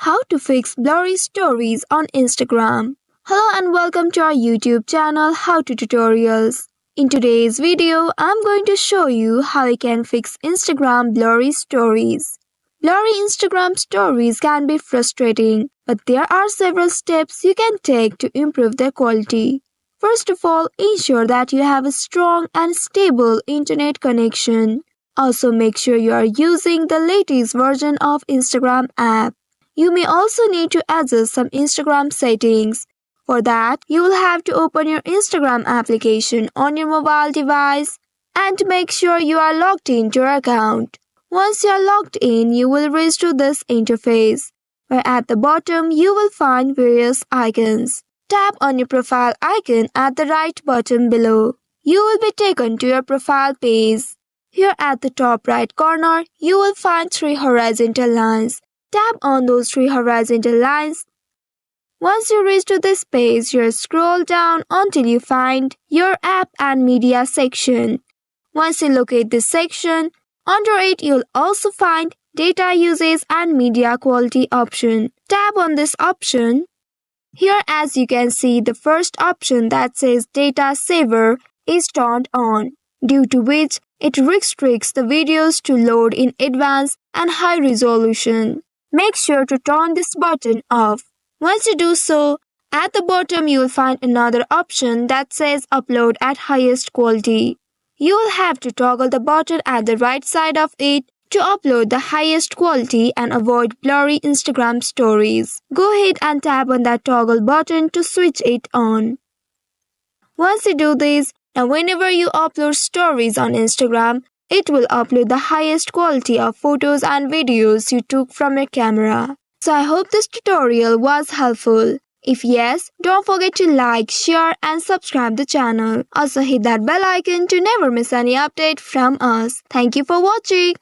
how to fix blurry stories on Instagram. Hello and welcome to our YouTube channel How to Tutorials. In today's video, I'm going to show you how you can fix Instagram blurry stories. Blurry Instagram stories can be frustrating, but there are several steps you can take to improve their quality. First of all, ensure that you have a strong and stable internet connection. Also, make sure you are using the latest version of Instagram app. You may also need to adjust some Instagram settings. For that, you will have to open your Instagram application on your mobile device and make sure you are logged into your account. Once you are logged in, you will reach to this interface, where at the bottom you will find various icons. Tap on your profile icon at the right bottom below. You will be taken to your profile page. Here at the top right corner, you will find 3 horizontal lines. Tap on those 3 horizontal lines. Once you reach to this page, you scroll down until you find your app and media section. Once you locate this section, under it you'll also find data usage and media quality option. Tap on this option. Here, as you can see, the first option that says data saver is turned on, due to which it restricts the videos to load in advance and high resolution. Make sure to turn this button off. Once you do so, at the bottom you will find another option that says upload at highest quality. You will have to toggle the button at the right side of it to upload the highest quality and avoid blurry Instagram stories. Go ahead and tap on that toggle button to switch it on. Once you do this, now whenever you upload stories on Instagram, it will upload the highest quality of photos and videos you took from your camera. So I hope this tutorial was helpful. If yes, don't forget to like, share and subscribe the channel. Also hit that bell icon to never miss any update from us. Thank you for watching.